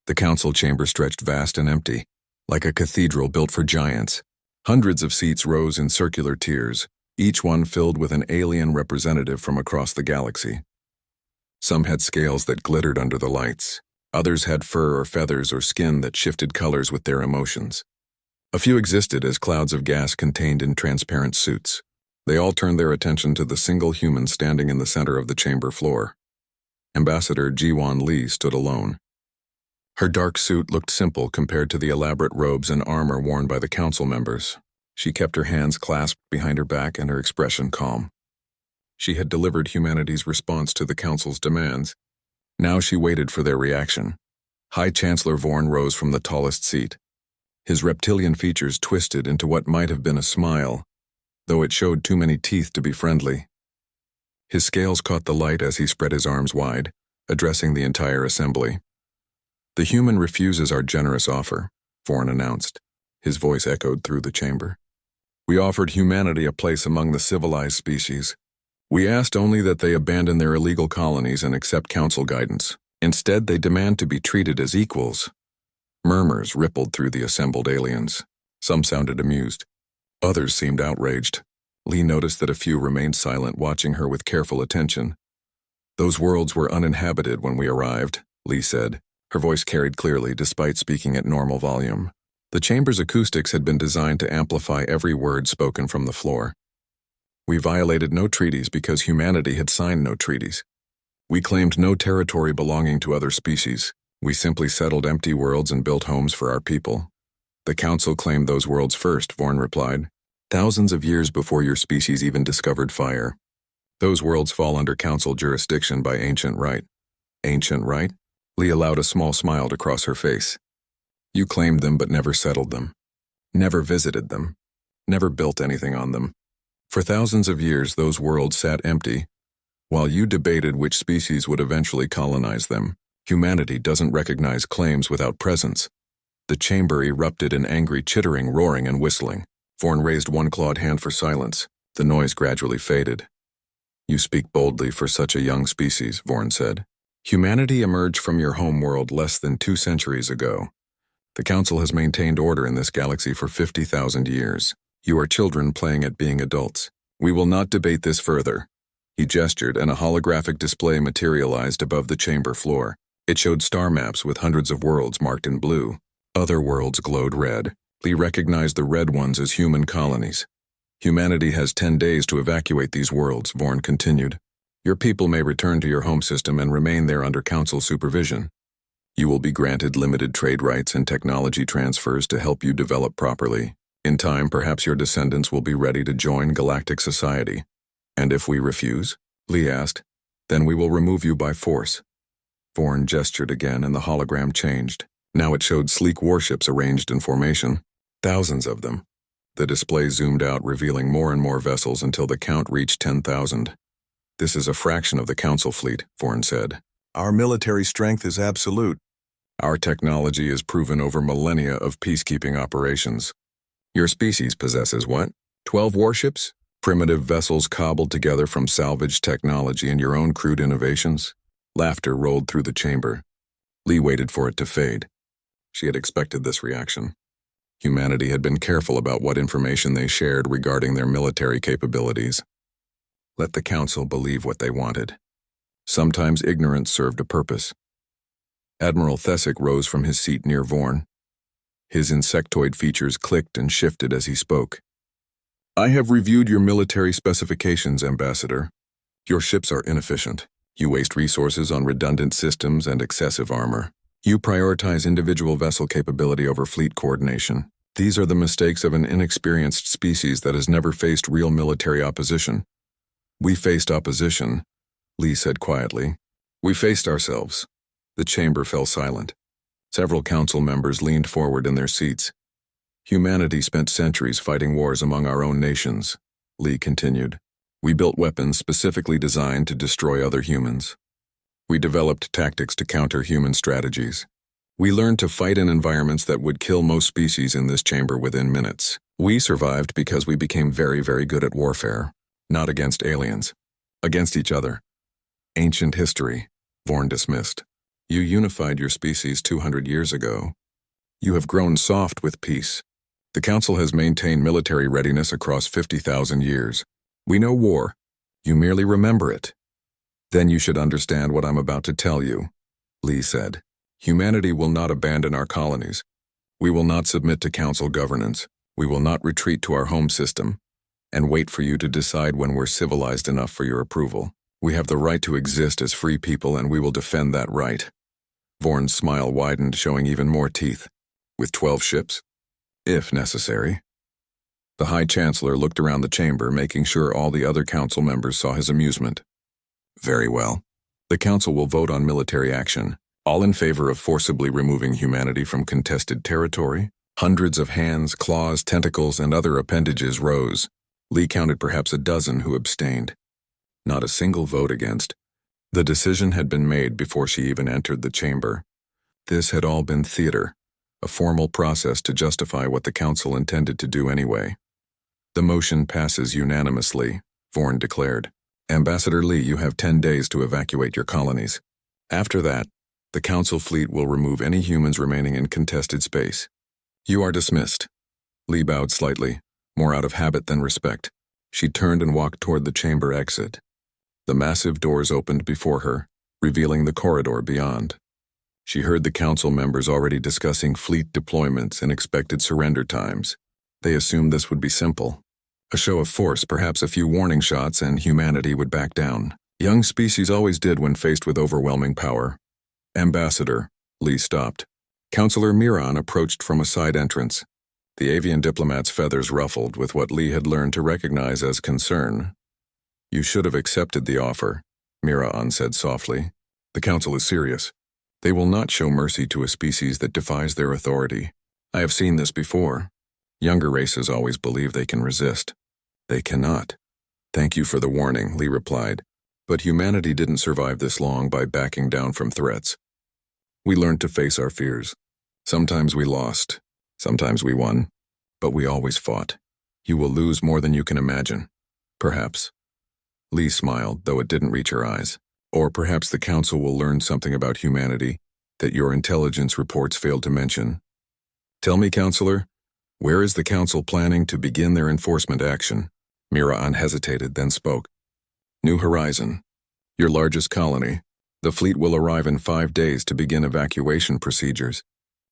The council chamber stretched vast and empty, like a cathedral built for giants. Hundreds of seats rose in circular tiers, each one filled with an alien representative from across the galaxy. Some had scales that glittered under the lights. Others had fur or feathers or skin that shifted colors with their emotions. A few existed as clouds of gas contained in transparent suits. They all turned their attention to the single human standing in the center of the chamber floor. Ambassador Jiwan Li stood alone. Her dark suit looked simple compared to the elaborate robes and armor worn by the council members. She kept her hands clasped behind her back and her expression calm. She had delivered humanity's response to the council's demands. Now she waited for their reaction. High Chancellor Vorn rose from the tallest seat. His reptilian features twisted into what might have been a smile, though it showed too many teeth to be friendly. His scales caught the light as he spread his arms wide, addressing the entire assembly. "The human refuses our generous offer," Vorn announced. His voice echoed through the chamber. "We offered humanity a place among the civilized species. We asked only that they abandon their illegal colonies and accept council guidance. Instead, they demand to be treated as equals." Murmurs rippled through the assembled aliens. Some sounded amused. Others seemed outraged. Lee noticed that a few remained silent, watching her with careful attention. "Those worlds were uninhabited when we arrived," Lee said. Her voice carried clearly despite speaking at normal volume. The chamber's acoustics had been designed to amplify every word spoken from the floor. "We violated no treaties because humanity had signed no treaties. We claimed no territory belonging to other species. We simply settled empty worlds and built homes for our people." "The council claimed those worlds first," Vorn replied. "Thousands of years before your species even discovered fire. Those worlds fall under council jurisdiction by ancient right." "Ancient right?" Lee allowed a small smile to cross her face. "You claimed them but never settled them. Never visited them. Never built anything on them. For thousands of years those worlds sat empty, while you debated which species would eventually colonize them. Humanity doesn't recognize claims without presence." The chamber erupted in angry chittering, roaring, and whistling. Vorn raised one clawed hand for silence. The noise gradually faded. "You speak boldly for such a young species," Vorn said. "Humanity emerged from your home world less than 2 centuries ago. The Council has maintained order in this galaxy for 50,000 years. You are children playing at being adults. We will not debate this further." He gestured, and a holographic display materialized above the chamber floor. It showed star maps with hundreds of worlds marked in blue. Other worlds glowed red. Lee recognized the red ones as human colonies. "Humanity has 10 days to evacuate these worlds," Vorn continued. "Your people may return to your home system and remain there under council supervision. You will be granted limited trade rights and technology transfers to help you develop properly. In time, perhaps your descendants will be ready to join galactic society." "And if we refuse?" Lee asked. "Then we will remove you by force." Vorn gestured again, and the hologram changed. Now it showed sleek warships arranged in formation. Thousands of them. The display zoomed out, revealing more and more vessels until the count reached 10,000. "This is a fraction of the council fleet," Vorn said. "Our military strength is absolute. Our technology is proven over millennia of peacekeeping operations. Your species possesses what? 12 warships? Primitive vessels cobbled together from salvaged technology and your own crude innovations?" Laughter rolled through the chamber. Lee waited for it to fade. She had expected this reaction. Humanity had been careful about what information they shared regarding their military capabilities. Let the council believe what they wanted. Sometimes ignorance served a purpose. Admiral Thesic rose from his seat near Vorn. His insectoid features clicked and shifted as he spoke. "I have reviewed your military specifications, Ambassador. Your ships are inefficient. You waste resources on redundant systems and excessive armor. You prioritize individual vessel capability over fleet coordination. These are the mistakes of an inexperienced species that has never faced real military opposition." "We faced opposition," Lee said quietly. "We faced ourselves." The chamber fell silent. Several council members leaned forward in their seats. "Humanity spent centuries fighting wars among our own nations," Lee continued. "We built weapons specifically designed to destroy other humans. We developed tactics to counter human strategies. We learned to fight in environments that would kill most species in this chamber within minutes. We survived because we became very, very good at warfare. Not against aliens. Against each other." "Ancient history," Vorn dismissed. You unified your species 200 years ago. You have grown soft with peace. The Council has maintained military readiness across 50,000 years. We know war. You merely remember it. Then you should understand what I'm about to tell you, Lee said. Humanity will not abandon our colonies. We will not submit to Council governance. We will not retreat to our home system and wait for you to decide when we're civilized enough for your approval. We have the right to exist as free people, and we will defend that right. Vorn's smile widened, showing even more teeth. With 12 ships? If necessary. The High Chancellor looked around the chamber, making sure all the other Council members saw his amusement. Very well. The Council will vote on military action. All in favor of forcibly removing humanity from contested territory? Hundreds of hands, claws, tentacles, and other appendages rose. Lee counted perhaps a dozen who abstained. Not a single vote against. The decision had been made before she even entered the chamber. This had all been theater, a formal process to justify what the Council intended to do anyway. The motion passes unanimously, Vorn declared. Ambassador Lee, you have 10 days to evacuate your colonies. After that, the Council fleet will remove any humans remaining in contested space. You are dismissed. Lee bowed slightly, more out of habit than respect. She turned and walked toward the chamber exit. The massive doors opened before her, revealing the corridor beyond. She heard the Council members already discussing fleet deployments and expected surrender times. They assumed this would be simple. A show of force, perhaps a few warning shots, and humanity would back down. Young species always did when faced with overwhelming power. Ambassador, Lee stopped. Counselor Miran approached from a side entrance. The avian diplomat's feathers ruffled with what Lee had learned to recognize as concern. You should have accepted the offer, Miran said softly. The Council is serious. They will not show mercy to a species that defies their authority. I have seen this before. Younger races always believe they can resist. They cannot. Thank you for the warning, Lee replied. But humanity didn't survive this long by backing down from threats. We learned to face our fears. Sometimes we lost. Sometimes we won. But we always fought. You will lose more than you can imagine. Perhaps. Lee smiled, though it didn't reach her eyes. Or perhaps the Council will learn something about humanity that your intelligence reports failed to mention. Tell me, Counselor, where is the Council planning to begin their enforcement action? Miran hesitated, then spoke. New Horizon. Your largest colony. The fleet will arrive in 5 days to begin evacuation procedures.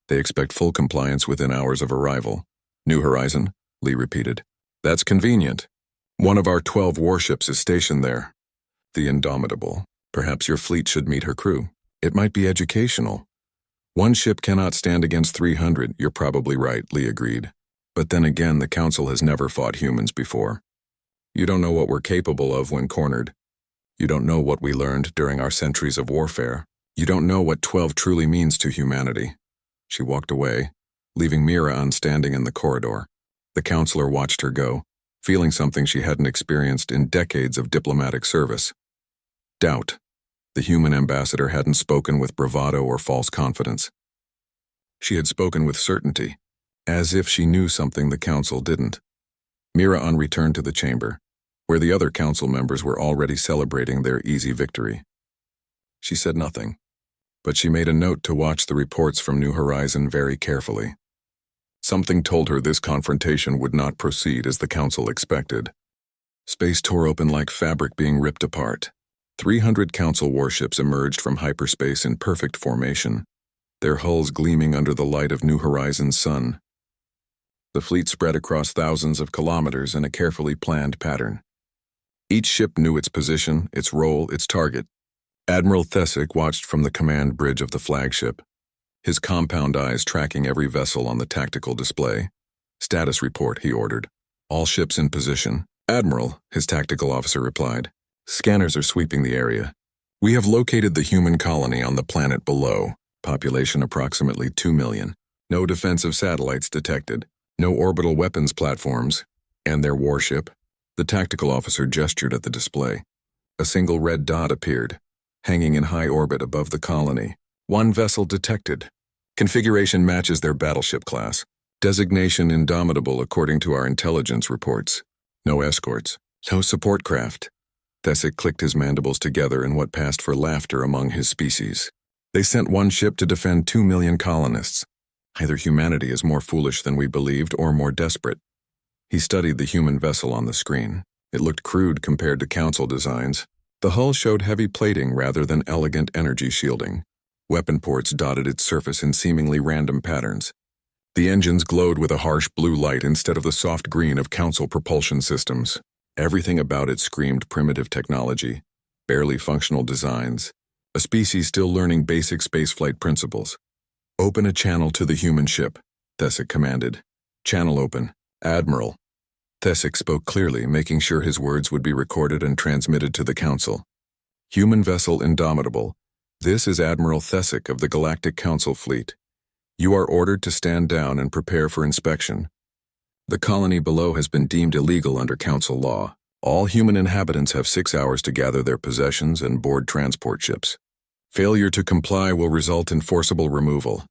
They expect full compliance within hours of arrival. New Horizon, Lee repeated. That's convenient. One of our 12 warships is stationed there. The Indomitable. Perhaps your fleet should meet her crew. It might be educational. One ship cannot stand against 300, you're probably right, Lee agreed. But then again, the Council has never fought humans before. You don't know what we're capable of when cornered. You don't know what we learned during our centuries of warfare. You don't know what 12 truly means to humanity. She walked away, leaving Miran standing in the corridor. The Counselor watched her go, feeling something she hadn't experienced in decades of diplomatic service. Doubt. The human ambassador hadn't spoken with bravado or false confidence. She had spoken with certainty, as if she knew something the Council didn't. Miran returned to the chamber, where the other Council members were already celebrating their easy victory. She said nothing, but she made a note to watch the reports from New Horizon very carefully. Something told her this confrontation would not proceed as the Council expected. Space tore open like fabric being ripped apart. 300 Council warships emerged from hyperspace in perfect formation, their hulls gleaming under the light of New Horizon's sun. The fleet spread across thousands of kilometers in a carefully planned pattern. Each ship knew its position, its role, its target. Admiral Thesic watched from the command bridge of the flagship, his compound eyes tracking every vessel on the tactical display. Status report, he ordered. All ships in position. Admiral, his tactical officer replied. Scanners are sweeping the area. We have located the human colony on the planet below, population approximately 2 million. No defensive satellites detected, no orbital weapons platforms, and their warship. The tactical officer gestured at the display. A single red dot appeared, hanging in high orbit above the colony. One vessel detected. Configuration matches their battleship class. Designation Indomitable according to our intelligence reports. No escorts. No support craft. Thesic clicked his mandibles together in what passed for laughter among his species. They sent one ship to defend 2 million colonists. Either humanity is more foolish than we believed or more desperate. He studied the human vessel on the screen. It looked crude compared to Council designs. The hull showed heavy plating rather than elegant energy shielding. Weapon ports dotted its surface in seemingly random patterns. The engines glowed with a harsh blue light instead of the soft green of Council propulsion systems. Everything about it screamed primitive technology, barely functional designs, a species still learning basic spaceflight principles. "Open a channel to the human ship," Thesic commanded. "Channel open. Admiral." Thesic spoke clearly, making sure his words would be recorded and transmitted to the Council. "Human vessel Indomitable. This is Admiral Thesic of the Galactic Council Fleet. You are ordered to stand down and prepare for inspection. The colony below has been deemed illegal under Council law. All human inhabitants have 6 hours to gather their possessions and board transport ships. Failure to comply will result in forcible removal."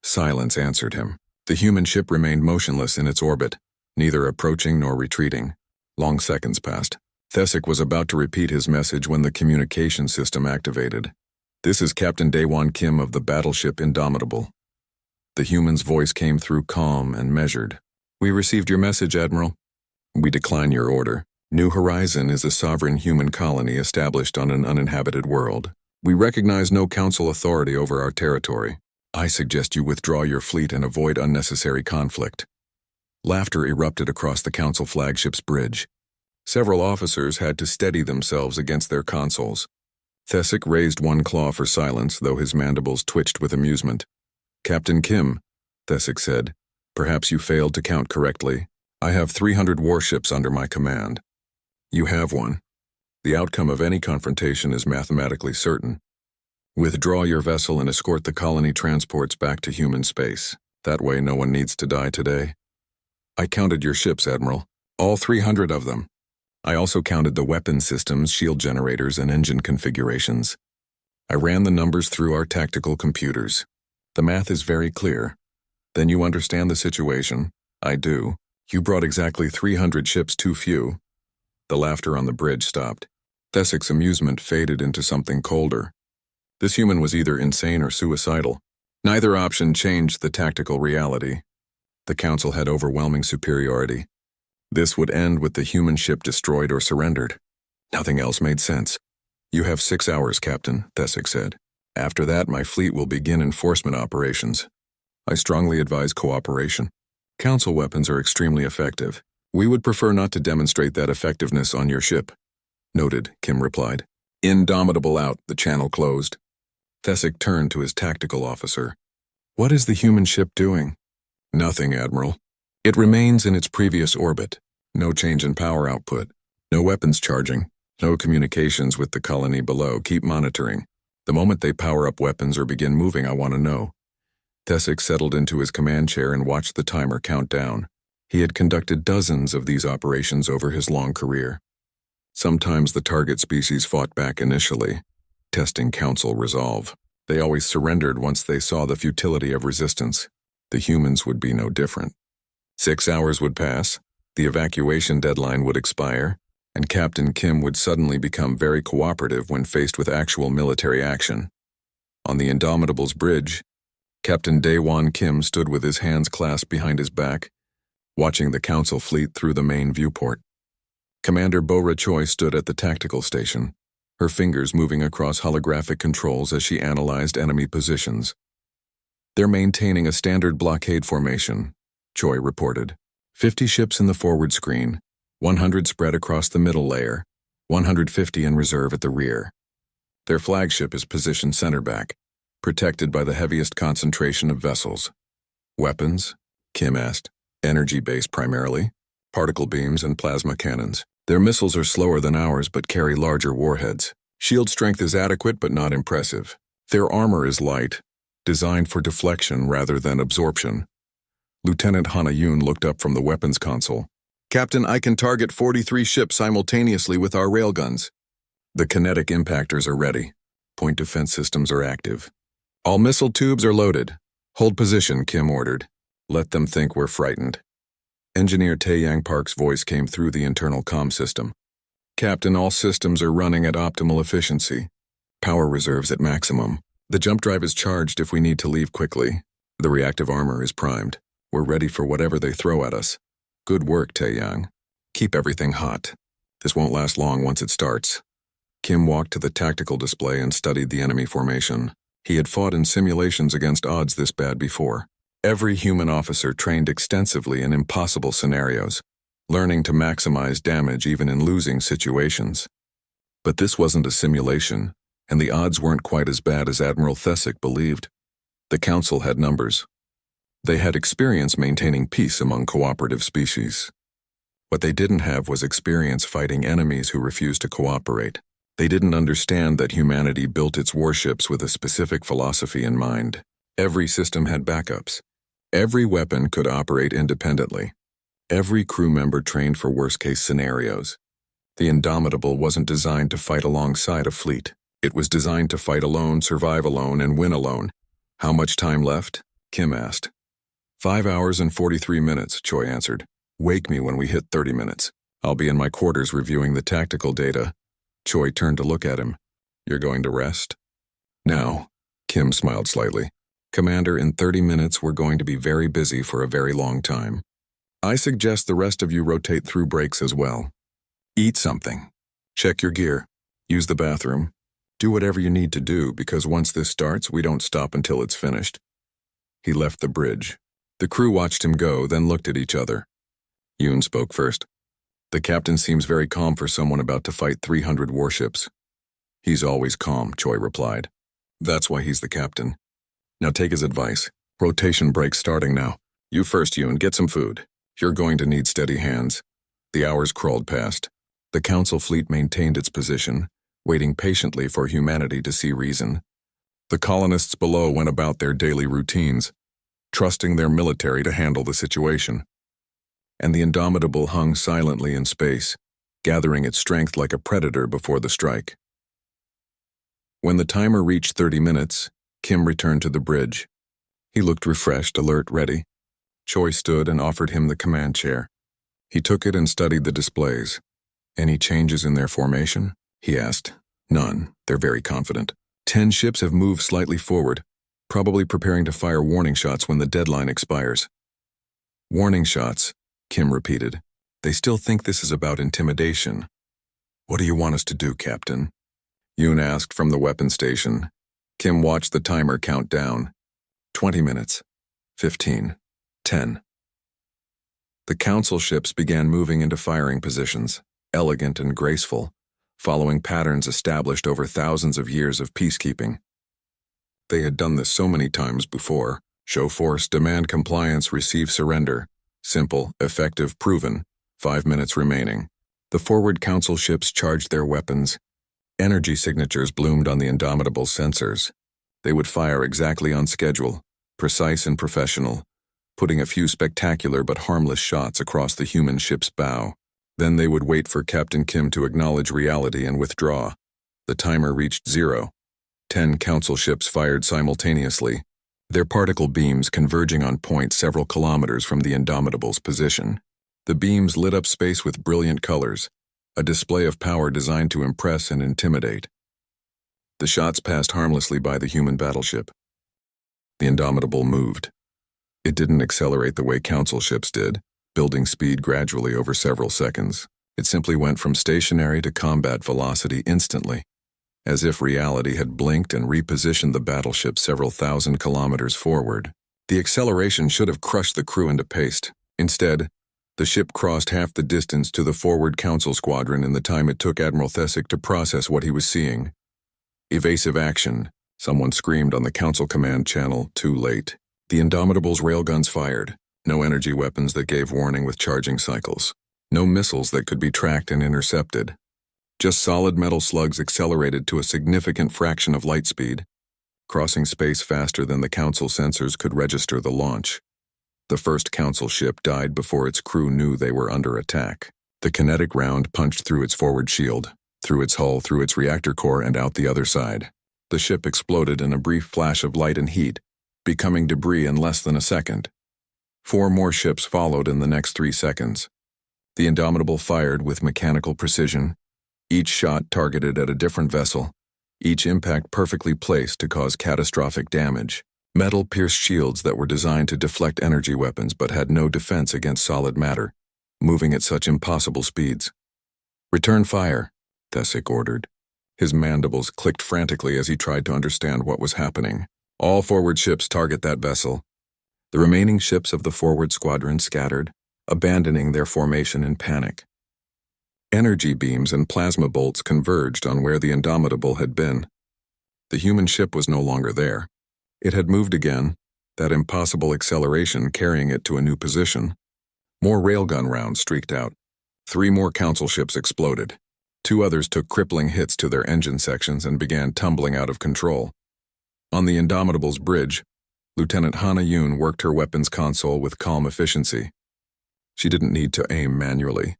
Silence answered him. The human ship remained motionless in its orbit, neither approaching nor retreating. Long seconds passed. Thesic was about to repeat his message when the communication system activated. "This is Captain Daewon Kim of the Battleship Indomitable." The human's voice came through calm and measured. "We received your message, Admiral. We decline your order. New Horizon is a sovereign human colony established on an uninhabited world. We recognize no Council authority over our territory. I suggest you withdraw your fleet and avoid unnecessary conflict." Laughter erupted across the Council flagship's bridge. Several officers had to steady themselves against their consoles. Thesic raised one claw for silence, though his mandibles twitched with amusement. "Captain Kim," Thesic said, "perhaps you failed to count correctly. I have 300 warships under my command. You have one. The outcome of any confrontation is mathematically certain. Withdraw your vessel and escort the colony transports back to human space. That way no one needs to die today." "I counted your ships, Admiral. All 300 of them. I also counted the weapon systems, shield generators, and engine configurations. I ran the numbers through our tactical computers. The math is very clear. Then you understand the situation." "I do. You brought exactly 300 ships too few." The laughter on the bridge stopped. Thesic's amusement faded into something colder. This human was either insane or suicidal. Neither option changed the tactical reality. The Council had overwhelming superiority. This would end with the human ship destroyed or surrendered. Nothing else made sense. "You have 6 hours, Captain," Thesic said. "After that, my fleet will begin enforcement operations. I strongly advise cooperation. Council weapons are extremely effective. We would prefer not to demonstrate that effectiveness on your ship." "Noted," Kim replied. "Indomitable out," the channel closed. Thesic turned to his tactical officer. "What is the human ship doing?" "Nothing, Admiral. It remains in its previous orbit. No change in power output. No weapons charging. No communications with the colony below. Keep monitoring. The moment they power up weapons or begin moving, I want to know." Thesic settled into his command chair and watched the timer count down. He had conducted dozens of these operations over his long career. Sometimes the target species fought back initially, testing Council resolve. They always surrendered once they saw the futility of resistance. The humans would be no different. 6 hours would pass, the evacuation deadline would expire, and Captain Kim would suddenly become very cooperative when faced with actual military action. On the Indomitable's bridge, Captain Daewon Kim stood with his hands clasped behind his back, watching the Council fleet through the main viewport. Commander Bora Choi stood at the tactical station, her fingers moving across holographic controls as she analyzed enemy positions. "They're maintaining a standard blockade formation," Choi reported. 50 ships in the forward screen, 100 spread across the middle layer, 150 in reserve at the rear. Their flagship is positioned center back, protected by the heaviest concentration of vessels. "Weapons?" Kim asked. "Energy-based primarily. Particle beams and plasma cannons. Their missiles are slower than ours but carry larger warheads. Shield strength is adequate but not impressive. Their armor is light, designed for deflection rather than absorption." Lieutenant Hana Yoon looked up from the weapons console. "Captain, I can target 43 ships simultaneously with our railguns. The kinetic impactors are ready. Point defense systems are active. All missile tubes are loaded. Hold position," Kim ordered. "Let them think we're frightened." Engineer Taeyang Park's voice came through the internal comm system. "Captain, all systems are running at optimal efficiency. Power reserves at maximum. The jump drive is charged if we need to leave quickly. The reactive armor is primed. We're ready for whatever they throw at us. Good work, Taeyang. Keep everything hot. This won't last long once it starts. Kim walked to the tactical display and studied the enemy formation. He had fought in simulations against odds this bad before. Every human officer trained extensively in impossible scenarios, learning to maximize damage even in losing situations. But this wasn't a simulation, and the odds weren't quite as bad as Admiral Thesick believed. The Council had numbers. They had experience maintaining peace among cooperative species. What they didn't have was experience fighting enemies who refused to cooperate. They didn't understand that humanity built its warships with a specific philosophy in mind. Every system had backups. Every weapon could operate independently. Every crew member trained for worst-case scenarios. The Indomitable wasn't designed to fight alongside a fleet. It was designed to fight alone, survive alone, and win alone. How much time left? Kim asked. 5 hours and 43 minutes, Choi answered. Wake me when we hit 30 minutes. I'll be in my quarters reviewing the tactical data. Choi turned to look at him. You're going to rest? No. Kim smiled slightly. Commander, in 30 minutes we're going to be very busy for a very long time. I suggest the rest of you rotate through breaks as well. Eat something. Check your gear. Use the bathroom. Do whatever you need to do, because once this starts, we don't stop until it's finished. He left the bridge. The crew watched him go, then looked at each other. Yoon spoke first. The captain seems very calm for someone about to fight 300 warships. He's always calm, Choi replied. That's why he's the captain. Now take his advice. Rotation break starting now. You first, Yoon, get some food. You're going to need steady hands. The hours crawled past. The Council fleet maintained its position, waiting patiently for humanity to see reason. The colonists below went about their daily routines, trusting their military to handle the situation. And the Indomitable hung silently in space, gathering its strength like a predator before the strike. When the timer reached 30 minutes, Kim returned to the bridge. He looked refreshed, alert, ready. Choi stood and offered him the command chair. He took it and studied the displays. Any changes in their formation? He asked. None. They're very confident. 10 ships have moved slightly forward, probably preparing to fire warning shots when the deadline expires. Warning shots, Kim repeated. They still think this is about intimidation. What do you want us to do, Captain? Yoon asked from the weapon station. Kim watched the timer count down. 20 minutes. 15. 10. The Council ships began moving into firing positions, elegant and graceful, following patterns established over thousands of years of peacekeeping. They had done this so many times before. Show force, demand compliance, receive surrender. Simple, effective, proven. 5 minutes remaining. The forward Council ships charged their weapons. Energy signatures bloomed on the Indomitable sensors. They would fire exactly on schedule, precise and professional, putting a few spectacular but harmless shots across the human ship's bow. Then they would wait for Captain Kim to acknowledge reality and withdraw. The timer reached 0. 10 Council ships fired simultaneously, their particle beams converging on point several kilometers from the Indomitable's position. The beams lit up space with brilliant colors, a display of power designed to impress and intimidate. The shots passed harmlessly by the human battleship. The Indomitable moved. It didn't accelerate the way Council ships did, building speed gradually over several seconds. It simply went from stationary to combat velocity instantly, as if reality had blinked and repositioned the battleship several thousand kilometers forward. The acceleration should have crushed the crew into paste. Instead, the ship crossed half the distance to the forward Council squadron in the time it took Admiral Thesick to process what he was seeing. Evasive action, someone screamed on the Council command channel, too late. The Indomitable's railguns fired. No energy weapons that gave warning with charging cycles. No missiles that could be tracked and intercepted. Just solid metal slugs accelerated to a significant fraction of light speed, crossing space faster than the Council sensors could register the launch. The first Council ship died before its crew knew they were under attack. The kinetic round punched through its forward shield, through its hull, through its reactor core, and out the other side. The ship exploded in a brief flash of light and heat, becoming debris in less than a second. 4 more ships followed in the next 3 seconds. The Indomitable fired with mechanical precision, each shot targeted at a different vessel, each impact perfectly placed to cause catastrophic damage. Metal-pierced shields that were designed to deflect energy weapons but had no defense against solid matter, moving at such impossible speeds. "Return fire," Thesic ordered. His mandibles clicked frantically as he tried to understand what was happening. "All forward ships target that vessel." The remaining ships of the forward squadron scattered, abandoning their formation in panic. Energy beams and plasma bolts converged on where the Indomitable had been. The human ship was no longer there. It had moved again, that impossible acceleration carrying it to a new position. More railgun rounds streaked out. 3 more council ships exploded. 2 others took crippling hits to their engine sections and began tumbling out of control. On the Indomitable's bridge, Lieutenant Hana Yoon worked her weapons console with calm efficiency. She didn't need to aim manually.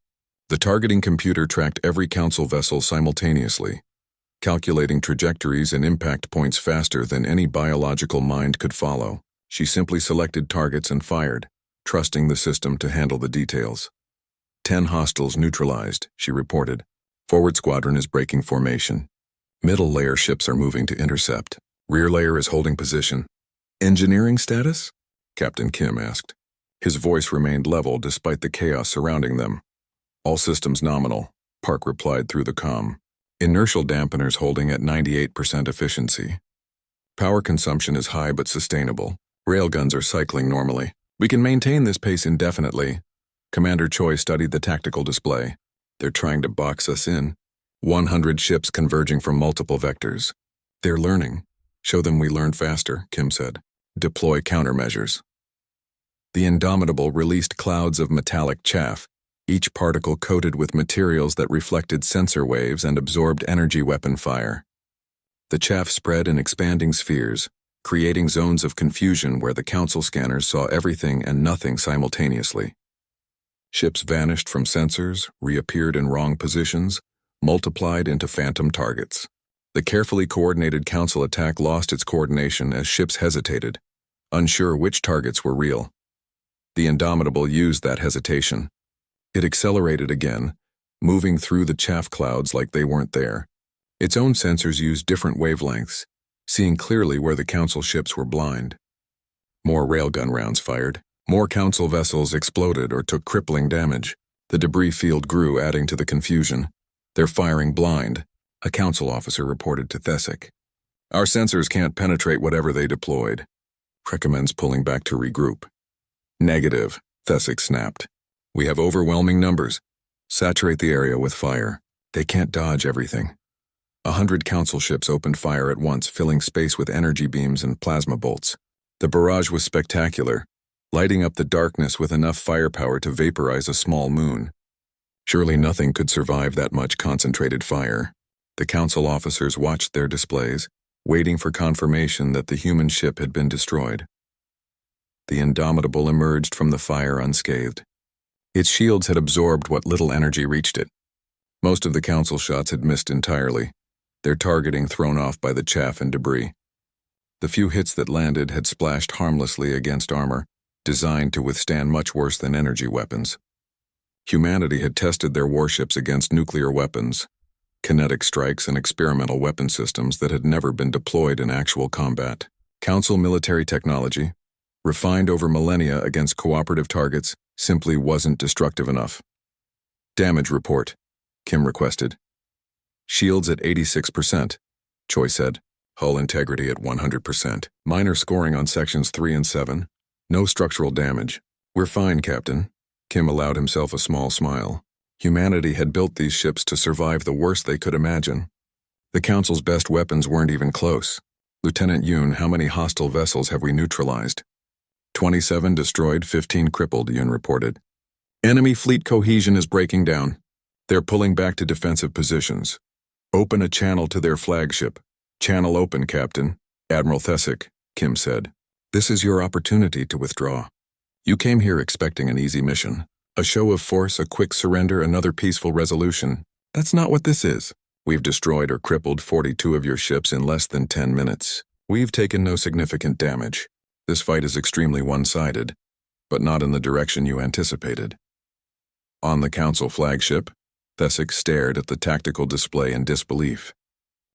The targeting computer tracked every council vessel simultaneously, calculating trajectories and impact points faster than any biological mind could follow. She simply selected targets and fired, trusting the system to handle the details. 10 hostiles neutralized, she reported. Forward squadron is breaking formation. Middle layer ships are moving to intercept. Rear layer is holding position. "Engineering status?" Captain Kim asked. His voice remained level despite the chaos surrounding them. "All systems nominal," Park replied through the comm. "Inertial dampeners holding at 98% efficiency. Power consumption is high but sustainable. Railguns are cycling normally. We can maintain this pace indefinitely." Commander Choi studied the tactical display. "They're trying to box us in. 100 ships converging from multiple vectors. They're learning. Show them we learn faster," Kim said. "Deploy countermeasures." The Indomitable released clouds of metallic chaff, each particle coated with materials that reflected sensor waves and absorbed energy weapon fire. The chaff spread in expanding spheres, creating zones of confusion where the council scanners saw everything and nothing simultaneously. Ships vanished from sensors, reappeared in wrong positions, multiplied into phantom targets. The carefully coordinated council attack lost its coordination as ships hesitated, unsure which targets were real. The Indomitable used that hesitation. It accelerated again, moving through the chaff clouds like they weren't there. Its own sensors used different wavelengths, seeing clearly where the council ships were blind. More railgun rounds fired. More council vessels exploded or took crippling damage. The debris field grew, adding to the confusion. "They're firing blind," a council officer reported to Thesic. "Our sensors can't penetrate whatever they deployed." Recommends pulling back to regroup. "Negative," Thesic snapped. "We have overwhelming numbers. Saturate the area with fire. They can't dodge everything." 100 council ships opened fire at once, filling space with energy beams and plasma bolts. The barrage was spectacular, lighting up the darkness with enough firepower to vaporize a small moon. Surely nothing could survive that much concentrated fire. The council officers watched their displays, waiting for confirmation that the human ship had been destroyed. The Indomitable emerged from the fire unscathed. Its shields had absorbed what little energy reached it. Most of the council shots had missed entirely, their targeting thrown off by the chaff and debris. The few hits that landed had splashed harmlessly against armor, designed to withstand much worse than energy weapons. Humanity had tested their warships against nuclear weapons, kinetic strikes and experimental weapon systems that had never been deployed in actual combat. Council military technology, refined over millennia against cooperative targets, simply wasn't destructive enough. "Damage report," Kim requested. "Shields at 86%, Choi said. "Hull integrity at 100%. Minor scoring on sections 3 and 7. No structural damage." "We're fine, Captain." Kim allowed himself a small smile. Humanity had built these ships to survive the worst they could imagine. The Council's best weapons weren't even close. "Lieutenant Yoon, how many hostile vessels have we neutralized?" 27 destroyed, 15 crippled, Yoon reported. "Enemy fleet cohesion is breaking down. They're pulling back to defensive positions. Open a channel to their flagship." "Channel open, Captain." "Admiral Thesic," Kim said. "This is your opportunity to withdraw. You came here expecting an easy mission. A show of force, a quick surrender, another peaceful resolution. That's not what this is. We've destroyed or crippled 42 of your ships in less than 10 minutes. We've taken no significant damage. This fight is extremely one-sided, but not in the direction you anticipated." On the Council flagship, Thesic stared at the tactical display in disbelief.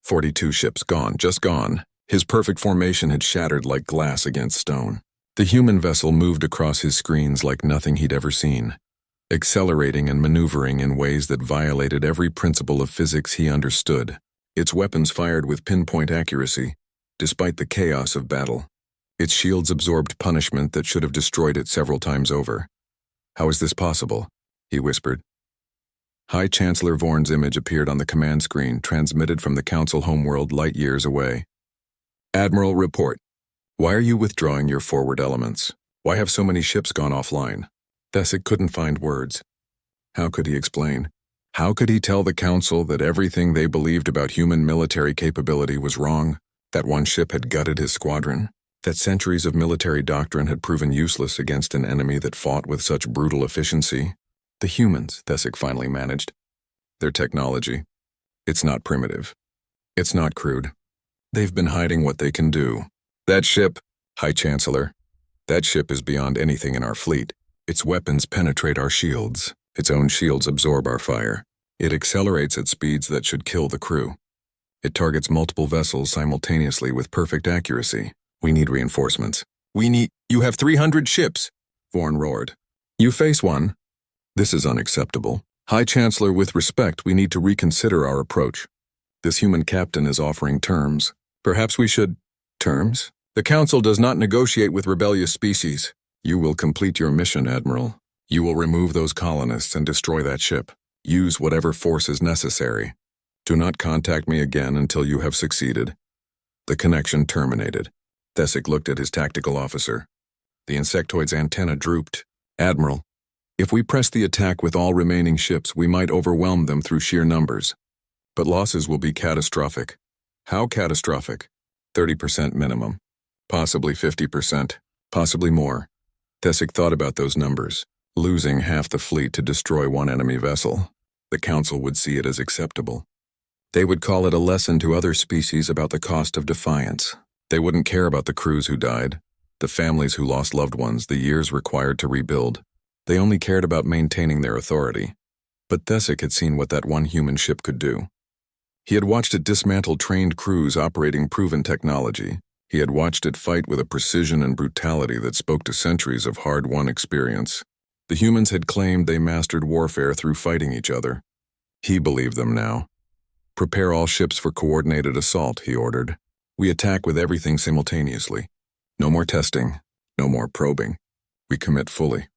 42 ships gone, just gone. His perfect formation had shattered like glass against stone. The human vessel moved across his screens like nothing he'd ever seen, accelerating and maneuvering in ways that violated every principle of physics he understood. Its weapons fired with pinpoint accuracy, despite the chaos of battle. Its shields absorbed punishment that should have destroyed it several times over. "How is this possible?" he whispered. High Chancellor Vorn's image appeared on the command screen, transmitted from the Council homeworld light years away. "Admiral, report. Why are you withdrawing your forward elements? Why have so many ships gone offline?" Thesic couldn't find words. How could he explain? How could he tell the Council that everything they believed about human military capability was wrong? That one ship had gutted his squadron? That centuries of military doctrine had proven useless against an enemy that fought with such brutal efficiency? The humans, Thesic finally managed. Their technology. It's not primitive. It's not crude. They've been hiding what they can do. That ship, High Chancellor, that ship is beyond anything in our fleet. Its weapons penetrate our shields. Its own shields absorb our fire. It accelerates at speeds that should kill the crew. It targets multiple vessels simultaneously with perfect accuracy. We need reinforcements. You have 300 ships, Vorn roared. You face one. This is unacceptable. High Chancellor, with respect, we need to reconsider our approach. This human captain is offering terms. Perhaps we should... Terms? The Council does not negotiate with rebellious species. You will complete your mission, Admiral. You will remove those colonists and destroy that ship. Use whatever force is necessary. Do not contact me again until you have succeeded. The connection terminated. Thesic looked at his tactical officer. The insectoid's antenna drooped. Admiral, if we press the attack with all remaining ships, we might overwhelm them through sheer numbers. But losses will be catastrophic. How catastrophic? 30% minimum. Possibly 50%. Possibly more. Thesic thought about those numbers. Losing half the fleet to destroy one enemy vessel. The Council would see it as acceptable. They would call it a lesson to other species about the cost of defiance. They wouldn't care about the crews who died, the families who lost loved ones, the years required to rebuild. They only cared about maintaining their authority. But Thesic had seen what that one human ship could do. He had watched it dismantle trained crews operating proven technology. He had watched it fight with a precision and brutality that spoke to centuries of hard-won experience. The humans had claimed they mastered warfare through fighting each other. He believed them now. "Prepare all ships for coordinated assault," he ordered. "We attack with everything simultaneously. No more testing, no more probing. We commit fully."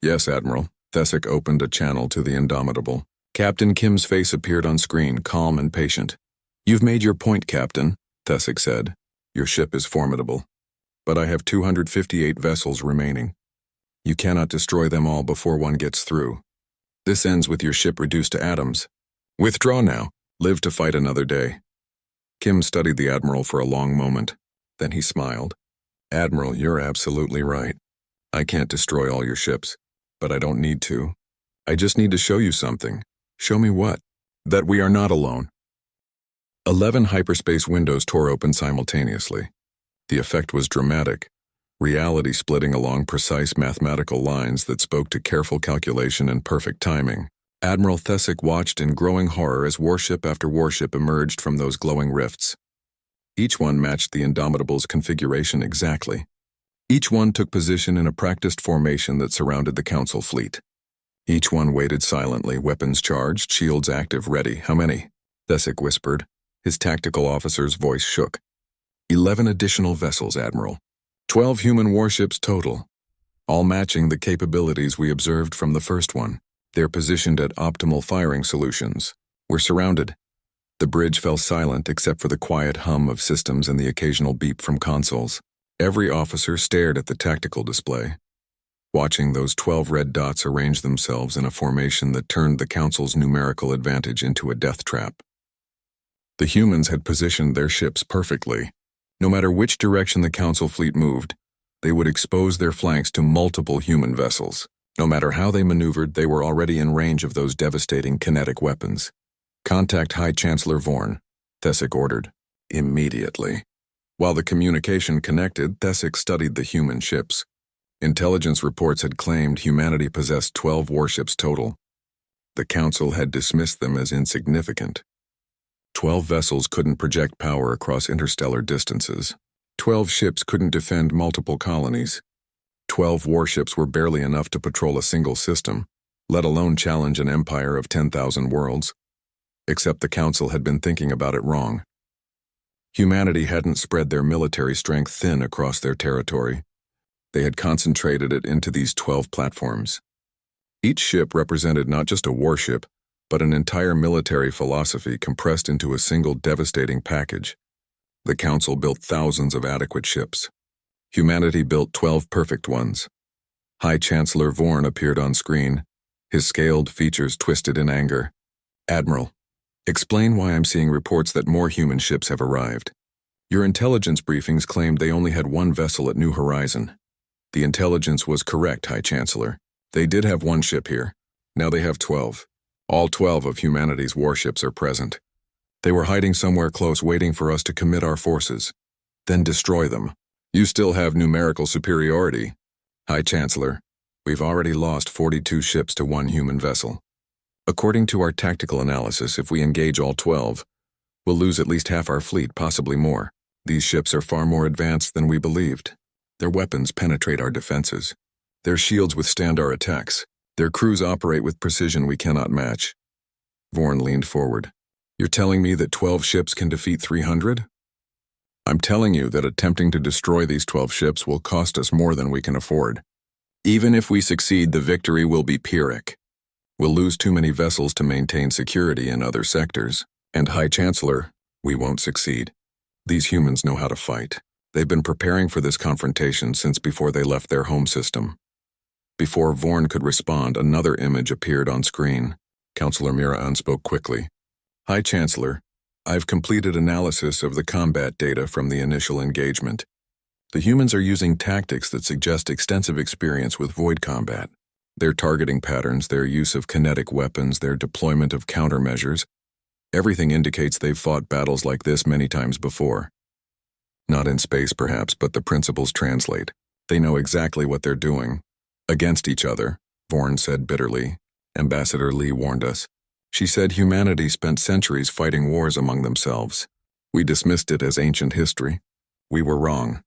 "Yes, Admiral." Thesic opened a channel to the Indomitable. Captain Kim's face appeared on screen, calm and patient. "You've made your point, Captain," Thesic said. "Your ship is formidable. But I have 258 vessels remaining. You cannot destroy them all before one gets through. This ends with your ship reduced to atoms. Withdraw now. Live to fight another day." Kim studied the Admiral for a long moment. Then he smiled. "Admiral, you're absolutely right. I can't destroy all your ships, but I don't need to. I just need to show you something." "Show me what?" "That we are not alone." 11 hyperspace windows tore open simultaneously. The effect was dramatic, reality splitting along precise mathematical lines that spoke to careful calculation and perfect timing. Admiral Thesic watched in growing horror as warship after warship emerged from those glowing rifts. Each one matched the Indomitable's configuration exactly. Each one took position in a practiced formation that surrounded the Council fleet. Each one waited silently, weapons charged, shields active, ready. "How many?" Thesic whispered. His tactical officer's voice shook. 11 additional vessels, Admiral. 12 human warships total, all matching the capabilities we observed from the first one. They're positioned at optimal firing solutions. We're surrounded." The bridge fell silent except for the quiet hum of systems and the occasional beep from consoles. Every officer stared at the tactical display, watching those 12 red dots arrange themselves in a formation that turned the Council's numerical advantage into a death trap. The humans had positioned their ships perfectly. No matter which direction the Council fleet moved, they would expose their flanks to multiple human vessels. No matter how they maneuvered, they were already in range of those devastating kinetic weapons. "Contact High Chancellor Vorn," Thesic ordered. Immediately. While the communication connected, Thesic studied the human ships. Intelligence reports had claimed humanity possessed 12 warships total. The Council had dismissed them as insignificant. 12 vessels couldn't project power across interstellar distances. 12 ships couldn't defend multiple colonies. 12 warships were barely enough to patrol a single system, let alone challenge an empire of 10,000 worlds. Except the Council had been thinking about it wrong. Humanity hadn't spread their military strength thin across their territory. They had concentrated it into these 12 platforms. Each ship represented not just a warship, but an entire military philosophy compressed into a single devastating package. The Council built thousands of adequate ships. Humanity built 12 perfect ones. High Chancellor Vorn appeared on screen, his scaled features twisted in anger. "Admiral, explain why I'm seeing reports that more human ships have arrived. Your intelligence briefings claimed they only had one vessel at New Horizon." "The intelligence was correct, High Chancellor. They did have one ship here. Now they have 12. All 12 of humanity's warships are present. They were hiding somewhere close waiting for us to commit our forces. Then destroy them. You still have numerical superiority. High Chancellor, we've already lost 42 ships to one human vessel. According to our tactical analysis, if we engage all 12, we'll lose at least half our fleet, possibly more. These ships are far more advanced than we believed. Their weapons penetrate our defenses. Their shields withstand our attacks. Their crews operate with precision we cannot match." Vorn leaned forward. "You're telling me that 12 ships can defeat 300? I'm telling you that attempting to destroy these 12 ships will cost us more than we can afford. Even if we succeed, the victory will be Pyrrhic. We'll lose too many vessels to maintain security in other sectors. And High Chancellor, we won't succeed. These humans know how to fight. They've been preparing for this confrontation since before they left their home system." Before Vorn could respond, another image appeared on screen. Councillor Miraan spoke quickly. "High Chancellor, I've completed analysis of the combat data from the initial engagement. The humans are using tactics that suggest extensive experience with void combat. Their targeting patterns, their use of kinetic weapons, their deployment of countermeasures, everything indicates they've fought battles like this many times before. Not in space, perhaps, but the principles translate. They know exactly what they're doing. Against each other," Vorn said bitterly. "Ambassador Lee warned us. She said humanity spent centuries fighting wars among themselves. We dismissed it as ancient history. We were wrong."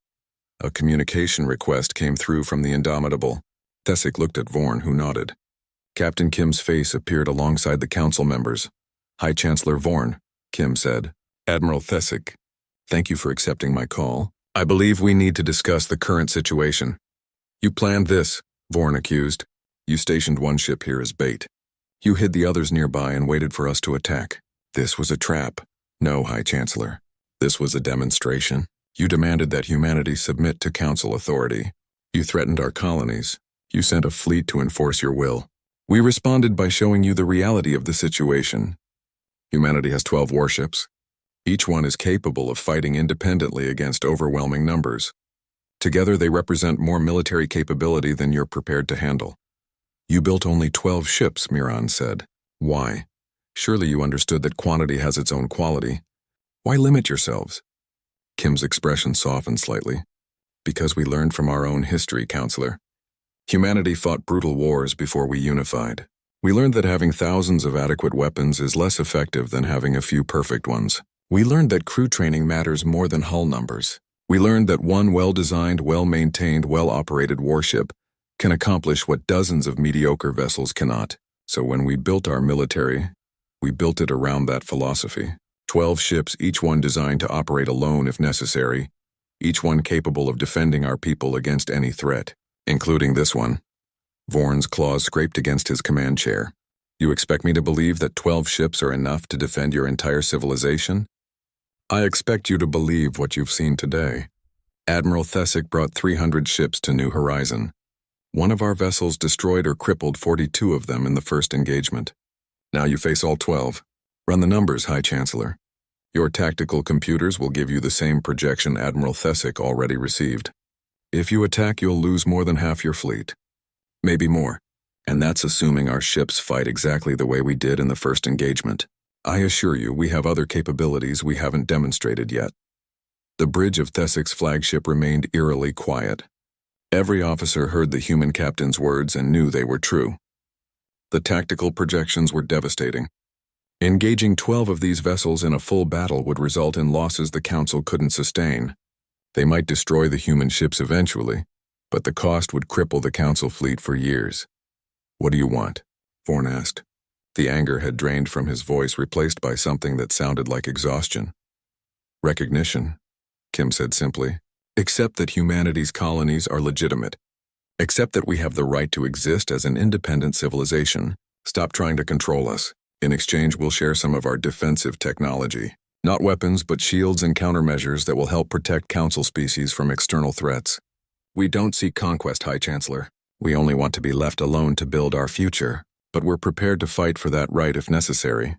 A communication request came through from the Indomitable. Thesic looked at Vorn, who nodded. Captain Kim's face appeared alongside the council members. "High Chancellor Vorn," Kim said. "Admiral Thesic, thank you for accepting my call. I believe we need to discuss the current situation." "You planned this," Vorn accused. "You stationed one ship here as bait. You hid the others nearby and waited for us to attack. This was a trap." "No, High Chancellor. This was a demonstration. You demanded that humanity submit to council authority. You threatened our colonies. You sent a fleet to enforce your will. We responded by showing you the reality of the situation. Humanity has 12 warships. Each one is capable of fighting independently against overwhelming numbers. Together they represent more military capability than you're prepared to handle." "You built only 12 ships," Miraan said. "Why? Surely you understood that quantity has its own quality. Why limit yourselves?" Kim's expression softened slightly. "Because we learned from our own history, Counselor. Humanity fought brutal wars before we unified. We learned that having thousands of adequate weapons is less effective than having a few perfect ones. We learned that crew training matters more than hull numbers. We learned that one well-designed, well-maintained, well-operated warship can accomplish what dozens of mediocre vessels cannot. So when we built our military, we built it around that philosophy. 12 ships, each one designed to operate alone if necessary, each one capable of defending our people against any threat, including this one." Vorn's claws scraped against his command chair. "You expect me to believe that 12 ships are enough to defend your entire civilization? I expect you to believe what you've seen today. Admiral Thesic brought 300 ships to New Horizon. One of our vessels destroyed or crippled 42 of them in the first engagement. Now you face all 12. Run the numbers, High Chancellor. Your tactical computers will give you the same projection Admiral Thesic already received. If you attack, you'll lose more than half your fleet. Maybe more. And that's assuming our ships fight exactly the way we did in the first engagement. I assure you, we have other capabilities we haven't demonstrated yet." The bridge of Thesic's flagship remained eerily quiet. Every officer heard the human captain's words and knew they were true. The tactical projections were devastating. Engaging 12 of these vessels in a full battle would result in losses the Council couldn't sustain. They might destroy the human ships eventually, but the cost would cripple the Council fleet for years. "What do you want?" Thorne asked. The anger had drained from his voice, replaced by something that sounded like exhaustion. "Recognition," Kim said simply. "Accept that humanity's colonies are legitimate. Accept that we have the right to exist as an independent civilization. Stop trying to control us. In exchange, we'll share some of our defensive technology. Not weapons, but shields and countermeasures that will help protect Council species from external threats. We don't seek conquest, High Chancellor. We only want to be left alone to build our future, but we're prepared to fight for that right if necessary."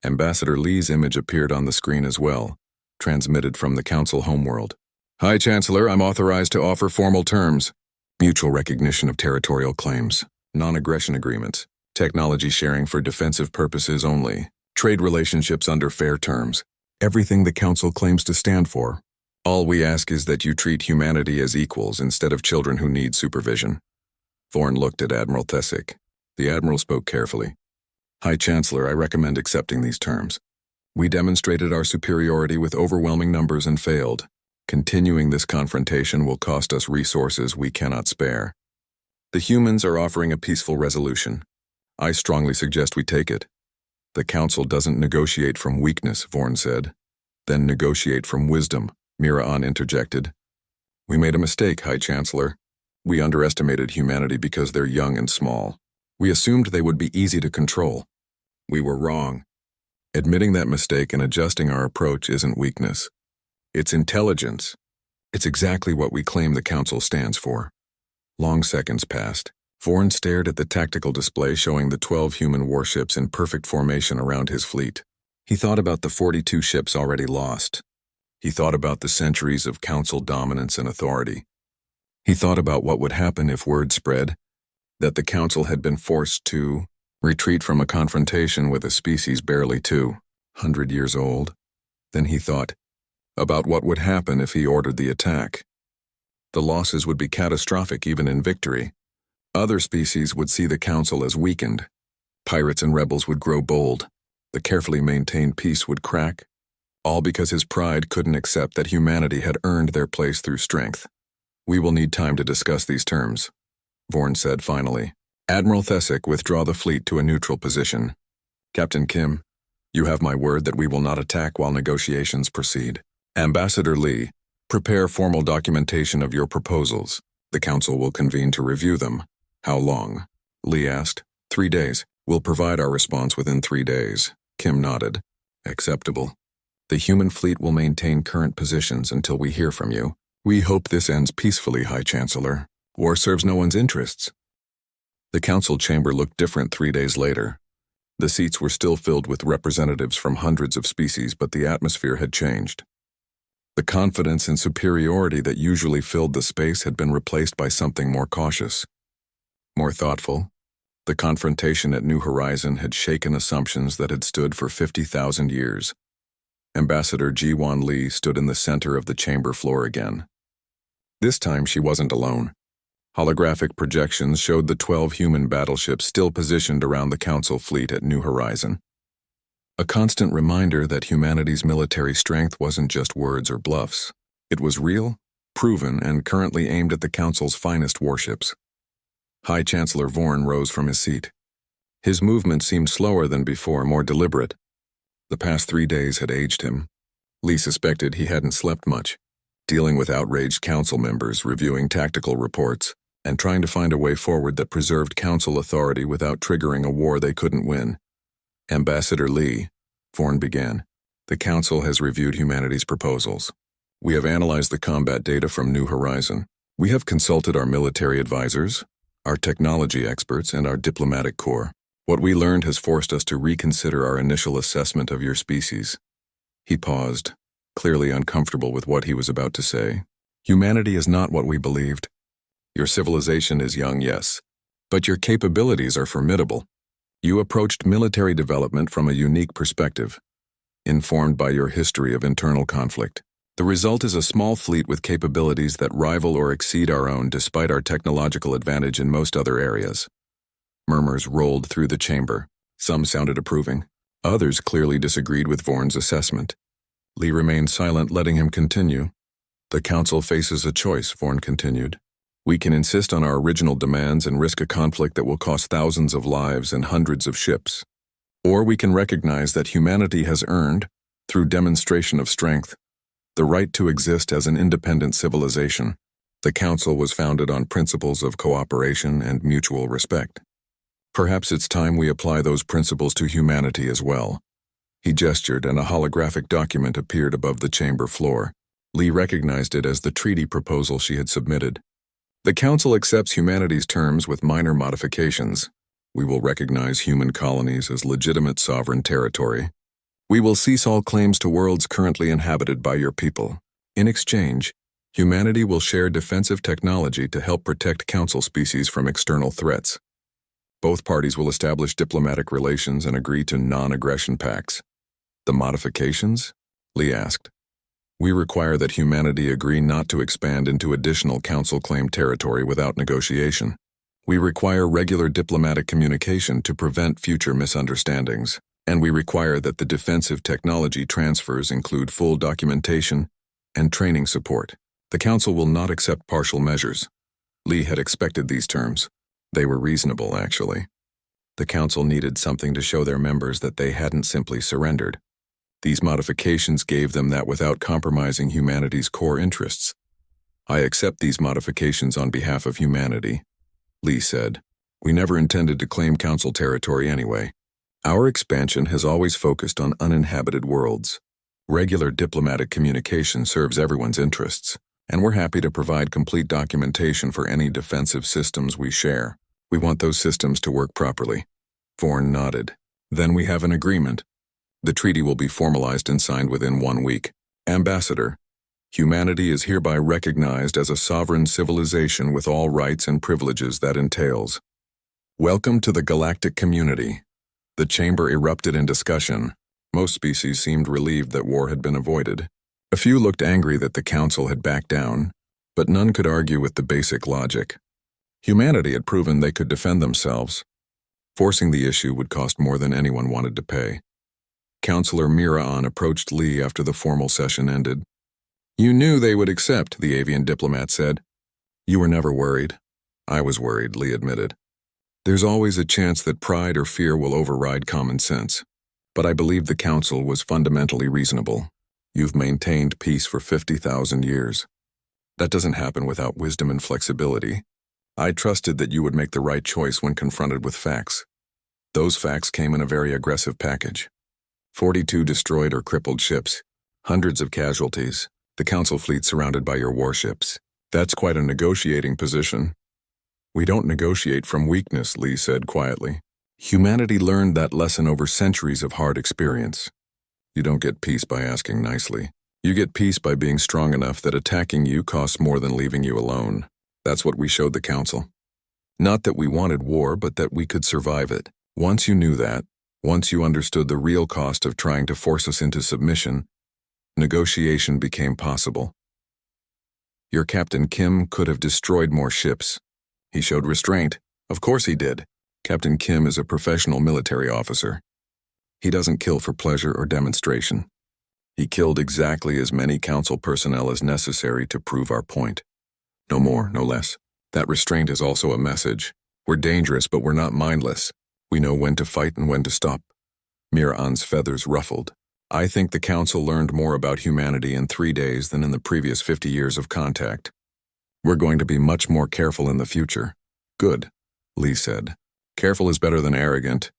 Ambassador Lee's image appeared on the screen as well, transmitted from the Council homeworld. "High Chancellor, I'm authorized to offer formal terms. Mutual recognition of territorial claims, non-aggression agreements, technology sharing for defensive purposes only, trade relationships under fair terms, everything the Council claims to stand for. All we ask is that you treat humanity as equals instead of children who need supervision." Thorne looked at Admiral Thesick. The Admiral spoke carefully. "High Chancellor, I recommend accepting these terms. We demonstrated our superiority with overwhelming numbers and failed. Continuing this confrontation will cost us resources we cannot spare. The humans are offering a peaceful resolution. I strongly suggest we take it." "The Council doesn't negotiate from weakness," Thorne said. "Then negotiate from wisdom," Mira-An interjected. "We made a mistake, High Chancellor. We underestimated humanity because they're young and small. We assumed they would be easy to control. We were wrong. Admitting that mistake and adjusting our approach isn't weakness. It's intelligence. It's exactly what we claim the Council stands for." Long seconds passed. Thorne stared at the tactical display showing the 12 human warships in perfect formation around his fleet. He thought about the 42 ships already lost. He thought about the centuries of Council dominance and authority. He thought about what would happen if word spread that the Council had been forced to retreat from a confrontation with a species barely 200 years old. Then he thought about what would happen if he ordered the attack. The losses would be catastrophic even in victory. Other species would see the Council as weakened. Pirates and rebels would grow bold. The carefully maintained peace would crack. All because his pride couldn't accept that humanity had earned their place through strength. "We will need time to discuss these terms," Thorne said finally. "Admiral Thesick, withdraw the fleet to a neutral position. Captain Kim, you have my word that we will not attack while negotiations proceed. Ambassador Lee, prepare formal documentation of your proposals. The Council will convene to review them." "How long?" Lee asked. 3 days. We'll provide our response within 3 days. Kim nodded. "Acceptable. The human fleet will maintain current positions until we hear from you. We hope this ends peacefully, High Chancellor. War serves no one's interests." The Council chamber looked different 3 days later. The seats were still filled with representatives from hundreds of species, but the atmosphere had changed. The confidence and superiority that usually filled the space had been replaced by something more cautious, more thoughtful. The confrontation at New Horizon had shaken assumptions that had stood for 50,000 years. Ambassador Ji-Wan Lee stood in the center of the chamber floor again. This time she wasn't alone. Holographic projections showed the 12 human battleships still positioned around the Council fleet at New Horizon. A constant reminder that humanity's military strength wasn't just words or bluffs. It was real, proven, and currently aimed at the Council's finest warships. High Chancellor Vorn rose from his seat. His movement seemed slower than before, more deliberate. The past 3 days had aged him. Lee suspected he hadn't slept much, dealing with outraged Council members, reviewing tactical reports, and trying to find a way forward that preserved Council authority without triggering a war they couldn't win. "Ambassador Lee," Vorn began, "the Council has reviewed humanity's proposals. We have analyzed the combat data from New Horizon. We have consulted our military advisors, our technology experts, and our diplomatic corps. What we learned has forced us to reconsider our initial assessment of your species." He paused, clearly uncomfortable with what he was about to say. "Humanity is not what we believed. Your civilization is young, yes, but your capabilities are formidable. You approached military development from a unique perspective, informed by your history of internal conflict. The result is a small fleet with capabilities that rival or exceed our own despite our technological advantage in most other areas." Murmurs rolled through the chamber. Some sounded approving. Others clearly disagreed with Vorn's assessment. Lee remained silent, letting him continue. The Council faces a choice, Vorn continued. We can insist on our original demands and risk a conflict that will cost thousands of lives and hundreds of ships. Or we can recognize that humanity has earned, through demonstration of strength, the right to exist as an independent civilization. The Council was founded on principles of cooperation and mutual respect. Perhaps it's time we apply those principles to humanity as well. He gestured, and a holographic document appeared above the chamber floor. Lee recognized it as the treaty proposal she had submitted. The Council accepts humanity's terms with minor modifications. We will recognize human colonies as legitimate sovereign territory. We will cease all claims to worlds currently inhabited by your people. In exchange, humanity will share defensive technology to help protect Council species from external threats. Both parties will establish diplomatic relations and agree to non-aggression pacts. The modifications? Lee asked. We require that humanity agree not to expand into additional Council-claimed territory without negotiation. We require regular diplomatic communication to prevent future misunderstandings. And we require that the defensive technology transfers include full documentation and training support. The Council will not accept partial measures. Lee had expected these terms. They were reasonable, actually. The Council needed something to show their members that they hadn't simply surrendered. These modifications gave them that without compromising humanity's core interests. I accept these modifications on behalf of humanity, Lee said. We never intended to claim Council territory anyway. Our expansion has always focused on uninhabited worlds. Regular diplomatic communication serves everyone's interests, and we're happy to provide complete documentation for any defensive systems we share. We want those systems to work properly. Vorn nodded. Then we have an agreement. The treaty will be formalized and signed within 1 week. Ambassador, humanity is hereby recognized as a sovereign civilization with all rights and privileges that entails. Welcome to the galactic community. The chamber erupted in discussion. Most species seemed relieved that war had been avoided. A few looked angry that the Council had backed down, but none could argue with the basic logic. Humanity had proven they could defend themselves. Forcing the issue would cost more than anyone wanted to pay. Counselor Mira-On approached Lee after the formal session ended. You knew they would accept, the avian diplomat said. You were never worried. I was worried, Lee admitted. There's always a chance that pride or fear will override common sense. But I believe the Council was fundamentally reasonable. You've maintained peace for 50,000 years. That doesn't happen without wisdom and flexibility. I trusted that you would make the right choice when confronted with facts. Those facts came in a very aggressive package. 42 destroyed or crippled ships, hundreds of casualties, the Council fleet surrounded by your warships. That's quite a negotiating position. We don't negotiate from weakness, Lee said quietly. Humanity learned that lesson over centuries of hard experience. You don't get peace by asking nicely. You get peace by being strong enough that attacking you costs more than leaving you alone. That's what we showed the Council. Not that we wanted war, but that we could survive it. Once you knew that, once you understood the real cost of trying to force us into submission, negotiation became possible. Your Captain Kim could have destroyed more ships. He showed restraint. Of course he did. Captain Kim is a professional military officer. He doesn't kill for pleasure or demonstration. He killed exactly as many Council personnel as necessary to prove our point. No more, no less. That restraint is also a message. We're dangerous, but we're not mindless. We know when to fight and when to stop. Mira-On's feathers ruffled. I think the Council learned more about humanity in 3 days than in the previous 50 years of contact. We're going to be much more careful in the future. Good, Lee said. Careful is better than arrogant.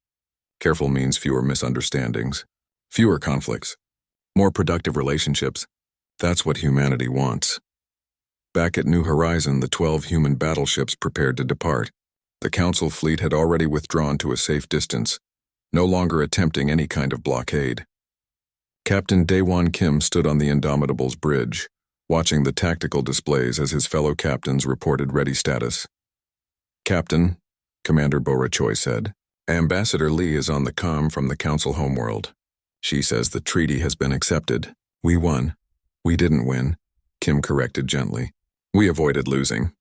Careful means fewer misunderstandings, fewer conflicts, more productive relationships. That's what humanity wants. Back at New Horizon, the 12 human battleships prepared to depart. The Council fleet had already withdrawn to a safe distance, no longer attempting any kind of blockade. Captain Daewon Kim stood on the Indomitable's bridge, watching the tactical displays as his fellow captains reported ready status. Captain, Commander Bora Choi said, Ambassador Lee is on the comm from the Council homeworld. She says the treaty has been accepted. We won. We didn't win, Kim corrected gently. We avoided losing.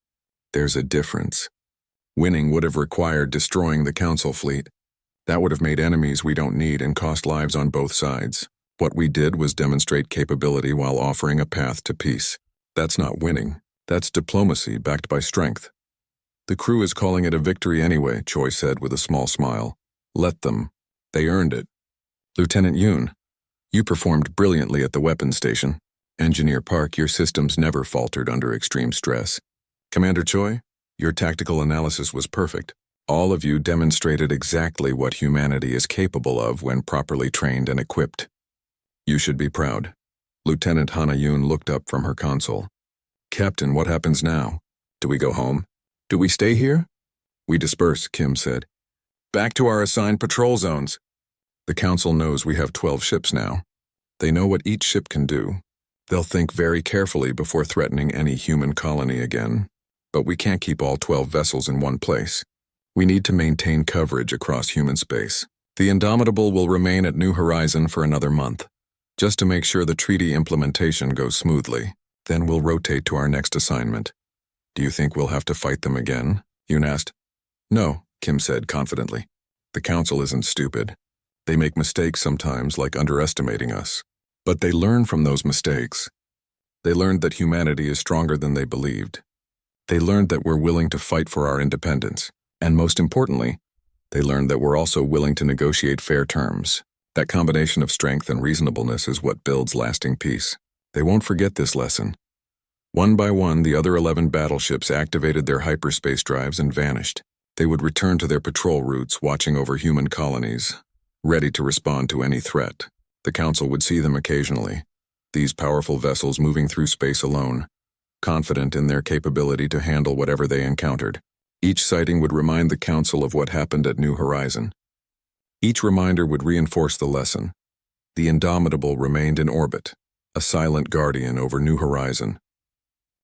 There's a difference. Winning would have required destroying the Council fleet. That would have made enemies we don't need and cost lives on both sides. What we did was demonstrate capability while offering a path to peace. That's not winning. That's diplomacy backed by strength. The crew is calling it a victory anyway, Choi said with a small smile. Let them. They earned it. Lieutenant Yoon, you performed brilliantly at the weapons station. Engineer Park, your systems never faltered under extreme stress. Commander Choi, your tactical analysis was perfect. All of you demonstrated exactly what humanity is capable of when properly trained and equipped. You should be proud. Lieutenant Hana Yoon looked up from her console. Captain, what happens now? Do we go home? Do we stay here? We disperse, Kim said. Back to our assigned patrol zones. The Council knows we have 12 ships now. They know what each ship can do. They'll think very carefully before threatening any human colony again. But we can't keep all 12 vessels in one place. We need to maintain coverage across human space. The Indomitable will remain at New Horizon for another month, just to make sure the treaty implementation goes smoothly. Then we'll rotate to our next assignment. Do you think we'll have to fight them again? Yoon asked. No, Kim said confidently. The Council isn't stupid. They make mistakes sometimes, like underestimating us. But they learn from those mistakes. They learned that humanity is stronger than they believed. They learned that we're willing to fight for our independence. And most importantly, they learned that we're also willing to negotiate fair terms. That combination of strength and reasonableness is what builds lasting peace. They won't forget this lesson. One by one, the other 11 battleships activated their hyperspace drives and vanished. They would return to their patrol routes, watching over human colonies, ready to respond to any threat. The Council would see them occasionally, these powerful vessels moving through space alone, confident in their capability to handle whatever they encountered. Each sighting would remind the Council of what happened at New Horizon. Each reminder would reinforce the lesson. The Indomitable remained in orbit, a silent guardian over New Horizon.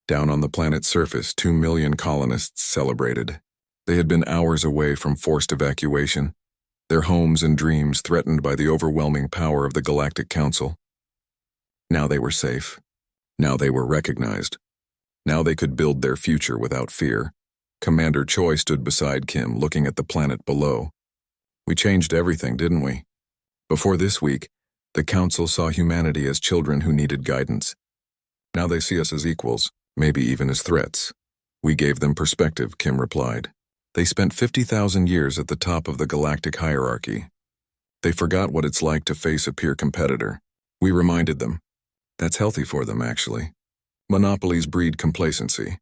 Down on the planet's surface, 2 million colonists celebrated. They had been hours away from forced evacuation, their homes and dreams threatened by the overwhelming power of the Galactic Council. Now they were safe. Now they were recognized. Now they could build their future without fear. Commander Choi stood beside Kim, looking at the planet below. We changed everything, didn't we? Before this week, the Council saw humanity as children who needed guidance. Now they see us as equals, maybe even as threats. We gave them perspective, Kim replied. They spent 50,000 years at the top of the galactic hierarchy. They forgot what it's like to face a peer competitor. We reminded them. That's healthy for them, actually. Monopolies breed complacency.